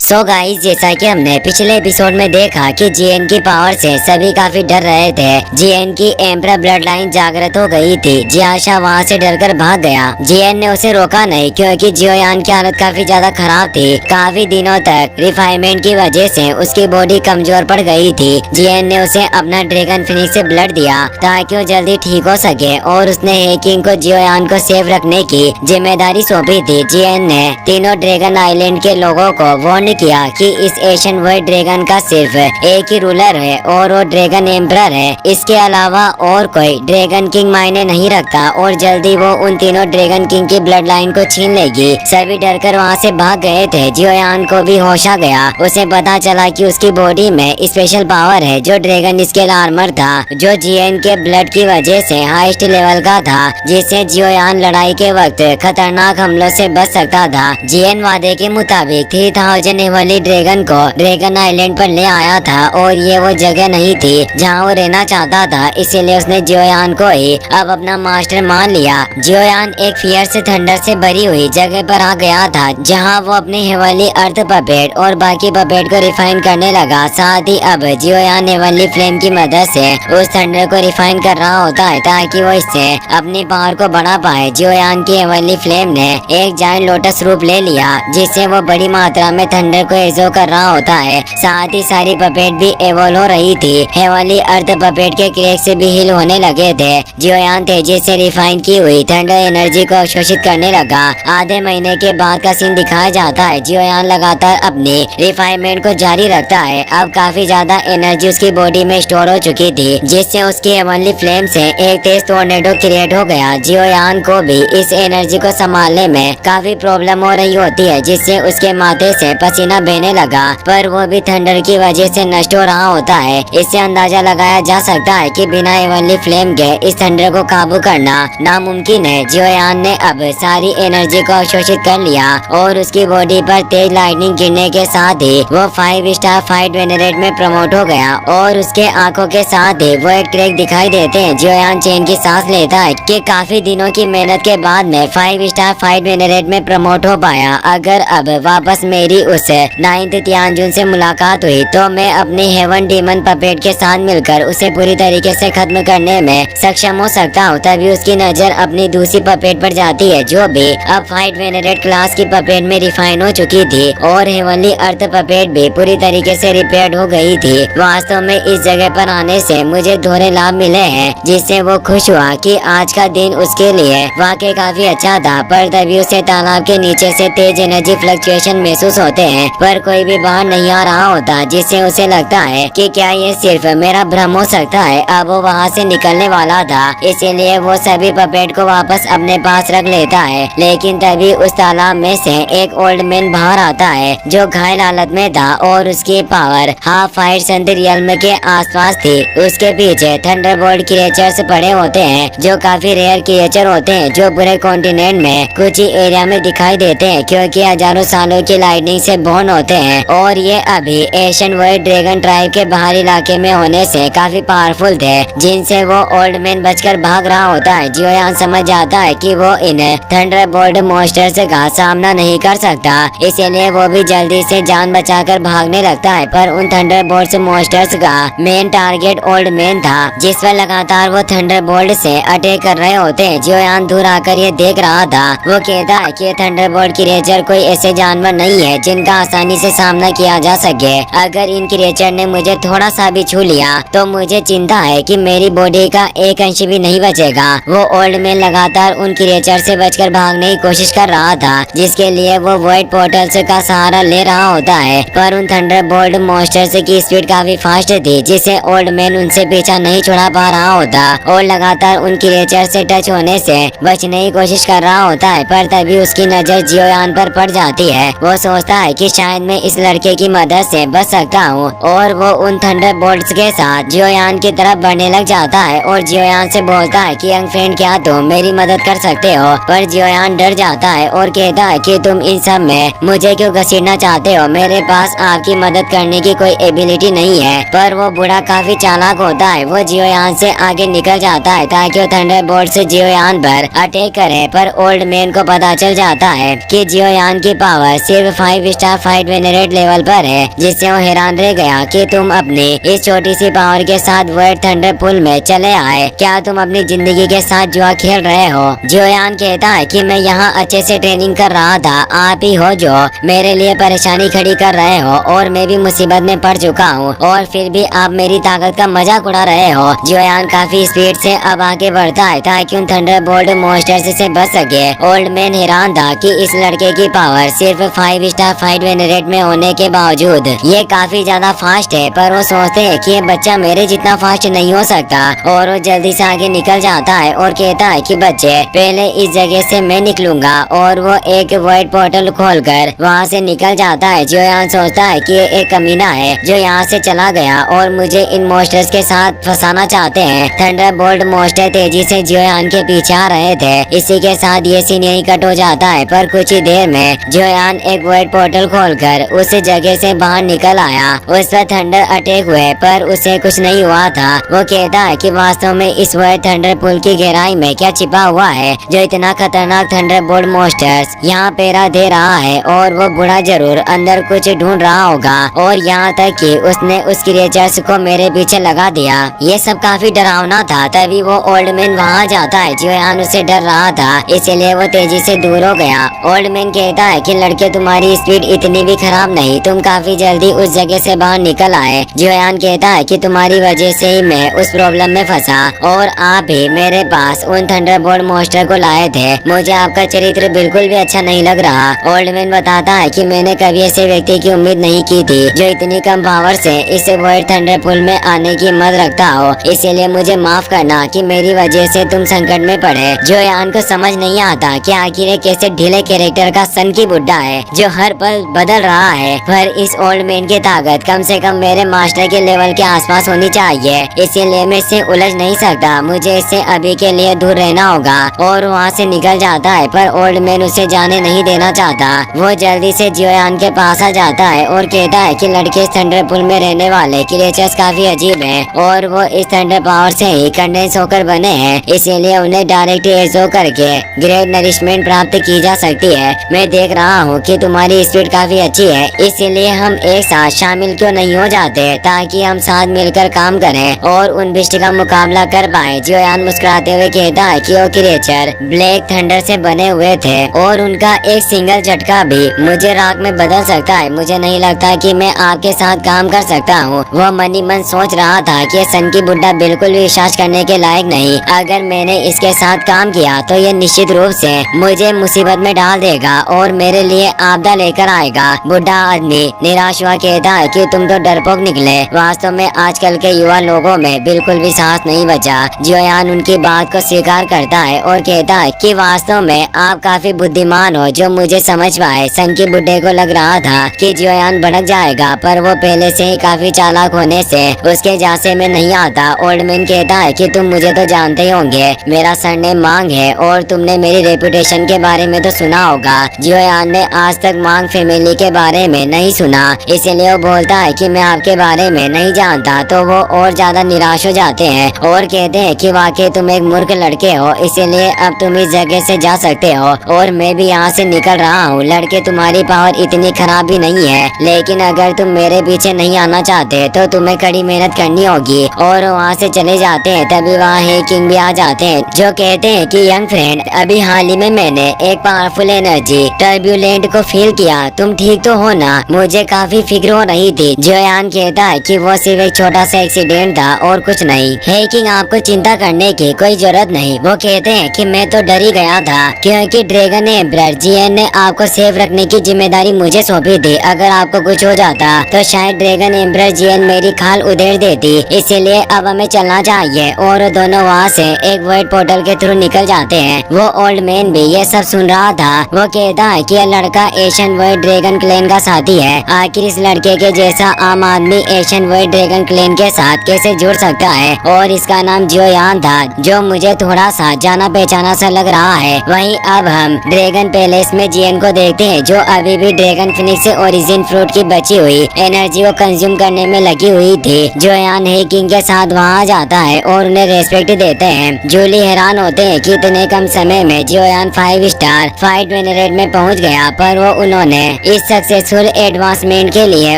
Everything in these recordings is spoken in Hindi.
सो गाइस, जैसा कि हमने पिछले एपिसोड में देखा कि जीएन की पावर से सभी काफी डर रहे थे। जीएन की एम्परर ब्लड लाइन जागृत हो गई थी। जियाशा वहां से डरकर भाग गया। जीएन ने उसे रोका नहीं क्योंकि जियोयान की हालत काफी ज्यादा खराब थी। काफी दिनों तक रिफाइनमेंट की वजह से उसकी बॉडी कमजोर पड़ गई थी। जीएन ने उसे अपना ड्रैगन फिनिक्स से ब्लड दिया ताकि वो जल्दी ठीक हो सके और उसने हेकिंग को जियोयान को सेफ रखने की जिम्मेदारी सौंपी थी। जीएन ने तीनों ड्रैगन आइलैंड के लोगों को वार्न किया कि इस एशियन वर्ल्ड ड्रैगन का सिर्फ एक ही रूलर है और वो ड्रैगन एम्परर है। इसके अलावा और कोई ड्रैगन किंग मायने नहीं रखता और जल्दी वो उन तीनों ड्रैगन किंग की ब्लड लाइन को छीन लेगी। सभी डरकर वहाँ से भाग गए थे। जियोयान को भी होश आ गया। उसे पता चला कि उसकी बॉडी में स्पेशल पावर है जो ड्रैगन स्केल आर्मर था, जो जीएन के ब्लड की वजह से हाईएस्ट लेवल का था, जिससे जियोयान लड़ाई के वक्त खतरनाक हमलों से बच सकता था। जीएन वादे के मुताबिक 3000 वाली ड्रैगन को ड्रैगन आइलैंड पर ले आया था और ये वो जगह नहीं थी जहाँ वो रहना चाहता था, इसीलिए उसने जियोयान को ही अब अपना मास्टर मान लिया। जियोयान एक फियर से थंडर से भरी हुई जगह पर आ गया था जहाँ वो अपने हेवनली अर्थ पपेट और बाकी पपेट को रिफाइन करने लगा। साथ ही अब जियोयान हेवनली फ्लेम की मदद से उस थंडर को रिफाइन कर रहा होता है ताकि वो इससे अपनी पावर को बढ़ा पाए। जियोयान की हेवनली फ्लेम ने एक जायंट लोटस रूप ले लिया जिससे वो बड़ी मात्रा में थंडर को एजो कर रहा होता है। साथ ही सारी पपेट भी एवोल हो रही थी। हेवनली अर्थ पपेट के क्रैक से भी हील होने लगे थे। जियोयान तेजी से रिफाइन की हुई थंडर एनर्जी को अवशोषित करने लगा। आधे महीने के बाद का सीन दिखाया जाता है। जियोयान लगातार अपनी रिफाइनमेंट को जारी रखता है। अब काफी ज्यादा एनर्जी उसकी बॉडी में स्टोर हो चुकी थी जिससे उसकी हेवनली फ्लेम से एक तेज टोर्नेडो क्रिएट हो गया। जियोयान को भी इस एनर्जी को संभालने में काफी प्रॉब्लम हो रही होती है जिससे उसके माथे से पसीना बहने लगा, पर वो भी थंडर की वजह से नष्ट हो रहा होता है। इससे अंदाजा लगाया जा सकता है कि बिना हेवनली फ्लेम के इस थंडर को काबू करना नामुमकिन है। जियोयान ने अब सारी एनर्जी को अवशोषित कर लिया और उसकी बॉडी पर तेज लाइटनिंग गिरने के साथ ही वो 5 स्टार फाइट वेनरेट में प्रमोट हो गया और उसके आंखों के साथ ही वो एक क्रैक दिखाई देते हैं। जियोयान चैन की सांस लेता है कि काफी दिनों की मेहनत के बाद मैं 5 स्टार फाइट वेनरेट में प्रमोट हो पाया। अगर अब वापस मेरी उस 9th तियानजुन से मुलाकात हुई तो मैं अपने हेवन डीमन पपेट के साथ मिलकर उसे पूरी तरीके से खत्म करने में सक्षम हो सकता हूँ। तभी उसकी नजर अपनी दूसरी पपेट पर जाती है जो भी अब फाइट वेनरेट क्लास की पपेट में रिफाइन हो चुकी थी और हेवनली अर्थ पपेट भी पूरी तरीके से रिपेयर्ड हो गई थी। वास्तव में इस जगह पर आने से मुझे दोहरे लाभ मिले हैं जिससे वो खुश हुआ कि आज का दिन उसके लिए वाकई काफी अच्छा था। पर तभी उसे तालाब के नीचे से तेज एनर्जी फ्लक्चुएशन महसूस होते हैं पर कोई भी बाहर नहीं आ रहा होता जिससे उसे लगता है कि क्या ये सिर्फ मेरा भ्रम हो सकता है। अब वो वहाँ से निकलने वाला था इसीलिए वो सभी पपेट को वापस अपने पास रख लेता है, लेकिन तभी उस तालाब में से एक ओल्ड मैन बाहर आता है जो घायल हालत में था और उसकी पावर हाफ फाइट संत रियल्म के आसपास थी। उसके पीछे थंडरबोल्ट क्रिएचर्स पड़े होते हैं जो काफी रेयर क्रिएचर होते हैं जो पूरे कॉन्टिनेंट में कुछ ही एरिया में दिखाई देते हैं क्योंकि हजारों सालों की लाइटनिंग से बॉर्न होते हैं और ये अभी एशियन वर्ल्ड ड्रैगन ट्राइब के बाहरी इलाके में होने से काफी पावरफुल थे जिनसे वो ओल्ड मैन बचकर भाग रहा होता है। जियोयान समझ जाता है कि वो इन थंडरबोल्ट मॉन्स्टर्स का सामना नहीं कर सकता, इसीलिए वो भी जल्दी से जान बचाकर भागने लगता है। पर उन थंडरबोल्ट मॉन्स्टर्स का मेन टारगेट ओल्ड मैन था जिस पर लगातार वो थंडरबोल्ट से अटैक कर रहे होते हैं। जियोयान दूर आकर ये देख रहा था। वो कहता है कि थंडरबोल्ट क्रिएचर कोई ऐसे जानवर नहीं है जिनका आसानी से सामना किया जा सके। अगर इन क्रिएचर ने मुझे थोड़ा सा भी छू लिया तो मुझे चिंता है कि मेरी बॉडी का एक अंश भी नहीं बचेगा। वो ओल्ड मैन लगातार उन क्रिएचर से बचकर भागने की कोशिश कर रहा था जिसके लिए वो वॉइड पोर्टल्स का सहारा ले रहा होता है, पर उन थंडरबोल्ट मॉन्स्टर्स की स्पीड काफी फास्ट थी जिससे ओल्ड मैन उनसे पीछा नहीं छुड़ा पा रहा होता और लगातार उन क्रिएचर से टच होने से बचने की कोशिश कर रहा होता है। पर तभी उसकी नजर जियोयान पर पड़ जाती है। वो सोचता है कि शायद मैं इस लड़के की मदद से बच सकता हूँ और वो उन थंडरबोल्ट्स के साथ जियोयान की तरफ बढ़ने लग जाता है और जियोयान से बोलता है कि यंग फ्रेंड क्या तुम मेरी मदद कर सकते हो। पर जियोयान डर जाता है और कहता है कि तुम इन सब में मुझे क्यों घसीटना चाहते हो, मेरे पास आपकी मदद करने की कोई एबिलिटी नहीं है। पर वो बूढ़ा काफी चालाक होता है। वो जियोयान से आगे निकल जाता है ताकि वो थंडरबोल्ट से जियोयान पर अटैक करे, पर ओल्ड मैन को पता चल जाता है कि जियोयान की पावर सिर्फ 5 स्टार फाइट वेनरेट लेवल पर है, जिससे वो हैरान रह गया कि तुम अपनी इस छोटी सी पावर के साथ वर्ल्ड थंडर पुल में चले आए। क्या तुम अपनी जिंदगी के साथ जुआ खेल रहे हो? जियोयान कहता है कि मैं यहाँ अच्छे से ट्रेनिंग कर रहा था, आप ही हो जो मेरे लिए परेशानी खड़ी कर रहे हो और मैं भी मुसीबत में पड़ चुका हूँ और फिर भी आप मेरी ताकत का मजाक उड़ा रहे हो। जियोयान काफी स्पीड से अब आगे बढ़ता है ताकि उन थंडरबोल्ट मॉन्स्टर्स से बच सके। ओल्ड मैन हैरान था कि इस लड़के की पावर सिर्फ 5 स्टार फाइट वेनरेट में होने के बावजूद ये काफी ज्यादा फास्ट है, पर वो सोचते हैं कि ये बच्चा मेरे जितना फास्ट नहीं हो सकता और वो जल्दी से आगे निकल जाता है और कहता है कि बच्चे पहले इस जगह से मैं निकलूंगा और वो एक वाइट पोर्टल खोलकर वहाँ से निकल जाता है। जियोयान सोचता है कि ये एक कमीना है जो यहाँ से चला गया और मुझे इन मॉन्स्टर्स के साथ फंसाना चाहते हैं। थंडरबोल्ट मॉन्स्टर तेजी से जियोयान के पीछे आ रहे थे। इसी के साथ ये सीन यही कट हो जाता है, पर कुछ ही देर में जियोयान एक वाइट पोर्टल खोलकर उस जगह से बाहर निकल आया। उस पर थंडर अटैक हुए पर उसे कुछ नहीं हुआ था। वो कहता है कि वास्तव में इस वाइट थंडर पुल की गहराई में क्या छिपा हुआ है जो इतना खतरनाक थंडरबोल्ट मॉन्स्टर्स यहाँ पैरा दे रहा है, और वो बूढ़ा जरूर अंदर कुछ ढूंढ रहा होगा और यहाँ तक कि उसने उस क्रिएचर्स को मेरे पीछे लगा दिया। ये सब काफी डरावना था। तभी वो ओल्ड मैन वहाँ जाता है। जियोयान उससे डर रहा था, इसीलिए वो तेजी से दूर हो गया। ओल्ड मैन कहता है कि लड़के तुम्हारी स्पीड इतनी भी खराब नहीं, तुम काफी जल्दी उस जगह से बाहर निकल आए। जियोयान कहता है कि तुम्हारी वजह से ही मैं उस प्रॉब्लम में फंसा और आप ही मेरे पास उन थंडरबोल्ट मॉन्स्टर को लाए थे। मुझे आपका चरित्र बिल्कुल भी अच्छा नहीं लग रहा। ओल्ड मैन बताता है कि मैंने कभी ऐसे व्यक्ति की उम्मीद नहीं की थी जो इतनी कम पावर से इस वर्ल्ड थंडर पुल में आने की हिम्मत रखता हो, इसीलिए मुझे माफ करना कि मेरी वजह से तुम संकट में पड़े। जियोयान को समझ नहीं आता कि आखिर ये कैसे ढीले कैरेक्टर का सन की बुड्ढा है जो हर पल बदल रहा है, पर इस ओल्ड मैन की ताकत कम से कम मेरे मास्टर के लेवल के आसपास होनी चाहिए, इसीलिए मैं इससे उलझ नहीं सकता। मुझे इससे अभी के लिए दूर रहना होगा। और वहाँ से निकल जाता है, पर ओल्ड मैन उसे जाने नहीं देना चाहता। वो जल्दी से जियोयान के पास आ जाता है और कहता है कि लड़के इस थंडर पुल में रहने वाले क्रिएचर्स काफी अजीब हैं और वो इस थंडर पावर से ही कंडेंस होकर बने हैं, इसीलिए उन्हें डायरेक्ट एजो करके ग्रेट नरिशमेंट प्राप्त की जा सकती है। मैं देख रहा हूँ कि तुम्हारी स्पीड काफी अच्छी है, इसीलिए हम एक साथ शामिल क्यों नहीं हो जाते ताकि हम साथ मिलकर काम करें और उन बिस्ट का मुकाबला कर पाए। जियोयान मुस्कुराते हुए कहता है कि वो क्रिएचर ब्लैक थंडर से बने हुए थे और उनका एक सिंगल झटका भी मुझे राख में बदल सकता है। मुझे नहीं लगता कि मैं आपके साथ काम कर सकता हूँ। वो मनी मन सोच रहा था कि सन की बुड्ढा बिल्कुल भी विश्वास करने के लायक नहीं। अगर मैंने इसके साथ काम किया तो ये निश्चित रूप से मुझे मुसीबत में डाल देगा और मेरे लिए आपदा लेकर आएगा। बुढ़ा आदमी निराश हुआ कहता है कि तुम तो डरपोक निकले। वास्तव में आजकल के युवा लोगों में बिल्कुल भी साहस नहीं बचा। जियोयान उनकी बात को स्वीकार करता है और कहता है कि वास्तव में आप काफी बुद्धिमान हो जो मुझे समझ पाए। सन की बुड्ढे को लग रहा था कि जियोयान भड़क जाएगा, पर वो पहले से ही काफी चालाक होने से उसके जासे में नहीं आता। ओल्ड मैन कहता है कि तुम मुझे तो जानते ही होंगे, मेरा सरनेम मांग है और तुमने मेरी रेपुटेशन के बारे में तो सुना होगा। जियोयान ने आज तक मांग फैमिली के बारे में नहीं सुना, इसीलिए वो बोलता है कि मैं आपके बारे में नहीं जानता। तो वो और ज्यादा निराश हो जाते हैं और कहते हैं कि वाकई तुम एक मूर्ख लड़के हो, इसीलिए अब तुम इस जगह से जा सकते हो और मैं भी यहाँ से निकल रहा हूँ। लड़के तुम्हारी पावर इतनी खराब भी नहीं है, लेकिन अगर तुम मेरे पीछे नहीं आना चाहते तो तुम्हें कड़ी मेहनत करनी होगी। और वहाँ से चले जाते हैं। तभी वहाँ हे किंग भी आ जाते हैं जो कहते हैं कि यंग फ्रेंड, अभी हाल ही में मैंने एक पावरफुल एनर्जी टर्ब्यूलेंट को फील किया, तुम ठीक तो हो ना? मुझे काफी फिक्र हो रही थी। जियोयान कहता है कि वो सिर्फ एक छोटा सा एक्सीडेंट था और कुछ नहीं। हे किंग, आपको चिंता करने की कोई जरूरत नहीं। वो कहते हैं कि मैं तो डर ही गया था क्योंकि ड्रैगन एम्परर जीएन ने आपको सेफ रखने की जिम्मेदारी मुझे सौंपी थी। अगर आपको कुछ हो जाता तो शायद ड्रैगन एम्परर जीएन मेरी खाल उधेड़ देती, इसीलिए अब हमें चलना चाहिए। और दोनों वहाँ से एक वाइट पोर्टल के थ्रू निकल जाते हैं। वो ओल्ड मैन भी ये सब सुन रहा था। वो कहता है कि यह लड़का एशियन वाइट ड्रैगन क्लैन का साथी है। आखिर इस लड़के के जैसा आम आदमी एशियन वाइट ड्रैगन क्लैन के साथ कैसे जुड़ सकता है? और इसका नाम जियोयान था, जो मुझे थोड़ा सा जाना पहचाना सा लग रहा है। वहीं अब हम ड्रैगन पैलेस में जीएन को देखते हैं जो अभी भी ड्रैगन फिनिक्स ओरिजिन फ्रूट की बची हुई एनर्जी को कंज्यूम करने में लगी हुई थी। जियोयान हे किंग के साथ वहाँ जाता है और उन्हें रेस्पेक्ट देते हैं। जूली हैरान होते हैं कि इतने कम समय में जियोयान 5 स्टार फाइट वेनरेट में पहुंच गया, पर वो उन्होंने इस सक्सेसफुल एडवांसमेंट के लिए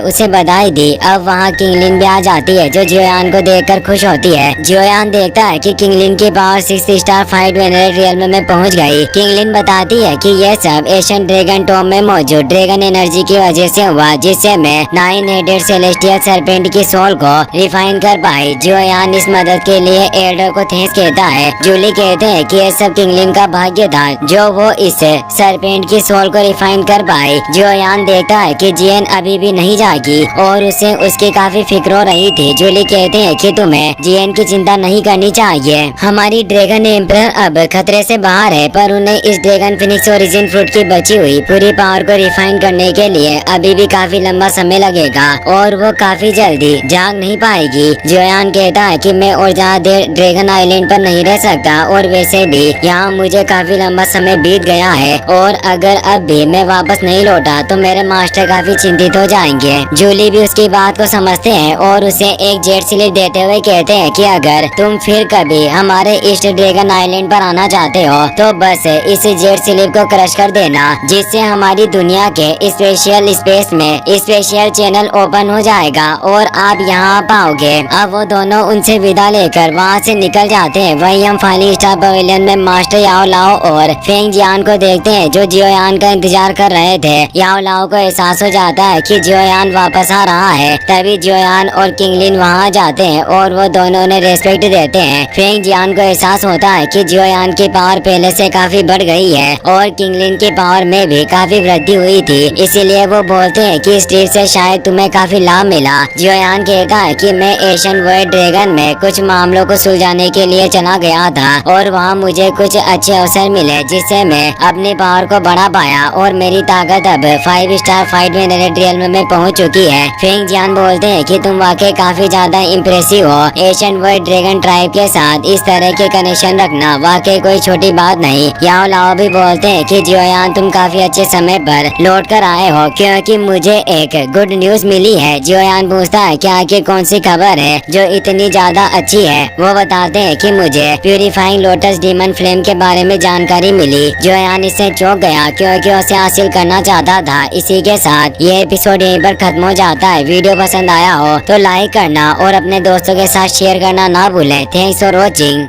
उसे बधाई दी। अब वहाँ किंगलिन भी आ जाती है जो जियोयान को देखकर खुश होती है। जियोयान देखता है कि किंगलिन की power 6 star fight winner realm में पहुँच गई। किंगलिन बताती है कि यह सब एशियन ड्रैगन टॉम में मौजूद ड्रैगन एनर्जी की वजह से हुआ, जिससे मैं 9 हेडेड सेलेस्टियल सरपेंट की सोल को रिफाइन कर पाई। जियोयान इस मदद के लिए एल्डर को थैंक्स कहता है। जूली कहते हैं कि यह सब किंगलिन का भाग्य था जो वो इस सरपेंट की सोल को रिफाइन कर पाई। जियोयान देखता है कि जियन अभी भी नहीं जागी और उसे उसकी काफी फिक्र हो रही थी। जूली कहते हैं कि तुम्हें जियन की चिंता नहीं करनी चाहिए। हमारी ड्रैगन एम्परर अब खतरे से बाहर है, पर उन्हें इस ड्रैगन फिनिक्स ओरिजिन फ्रूट की बची हुई पूरी पावर को रिफाइन करने के लिए अभी भी काफी लंबा समय लगेगा और वो काफी जल्दी जाग नहीं पाएगी। जियोयान कहता है कि मैं और ज्यादा देर ड्रैगन आइलैंड पर नहीं रह सकता और वैसे भी यहाँ मुझे काफी लंबा समय बीत गया है और अगर अब भी मैं वापस नहीं लौटा तो मेरे मास्टर काफी चिंतित हो जाएंगे। जूली भी उसकी बात को समझते हैं और उसे एक जेट स्लिप देते हुए कहते हैं कि अगर तुम फिर कभी हमारे ईस्ट ड्रैगन आइलैंड पर आना चाहते हो तो बस इस जेट स्लिप को क्रश कर देना, जिससे हमारी दुनिया के स्पेशल स्पेस में स्पेशल चैनल ओपन हो जाएगा और आप यहाँ आ पाओगे। अब वो दोनों उनसे विदा लेकर वहाँ से निकल जाते हैं। वहीं हम फाइनल स्टार पवेलियन में मास्टर याओ लाओ और फेंग जियान को देखते हैं जो जियोयान का इंतजार कर रहे थे। याओ लाओ को एहसास हो जाता है कि जियोयान वापस आ रहा है। तभी जियोयान और किंगलिन वहाँ जाते हैं और वो दोनों ने रेस्पेक्ट देते हैं। फेंग जियान को एहसास होता है कि जियोयान की पावर पहले से काफी बढ़ गई है और किंगलिन की पावर में भी काफी वृद्धि हुई थी, इसीलिए वो बोलते हैं कि इस ट्रिप से शायद तुम्हें काफी लाभ मिला। जियोयान कहता है कि मैं एशियन वर्ल्ड ड्रैगन में कुछ मामलों को सुलझाने के लिए चला गया था और वहाँ मुझे कुछ अच्छे अवसर मिले जिससे मैं अपने पावर को बढ़ा पाया और मेरी ताकत अब 5 स्टार फाइट में रियल्म में पहुँच चुकी है। फेंग जियान बोलते हैं कि तुम वाकई काफी ज्यादा इम्प्रेसिव हो। एशियन वर्ल्ड ड्रैगन ट्राइब के साथ इस तरह के कनेक्शन रखना वाकई कोई छोटी बात नहीं। याओ लाओ भी बोलते हैं कि जियोयान तुम काफी अच्छे समय पर लौट कर आए हो क्योंकि मुझे एक गुड न्यूज मिली है। जियोयान पूछता है कि आखिर कौन सी खबर है जो इतनी ज्यादा अच्छी है। वो बताते हैं कि मुझे प्यूरिफाइंग लोटस डीमन फ्लेम के बारे में जानकारी मिली। जियोयान इससे चौंक गया क्योंकि उसे हासिल करना चाहता था। इसी के साथ ये एपिसोड यहीं पर खत्म हो जाता है। वीडियो पसंद आया हो तो लाइक करना और अपने दोस्तों के साथ शेयर करना ना भूलें। Thanks for watching.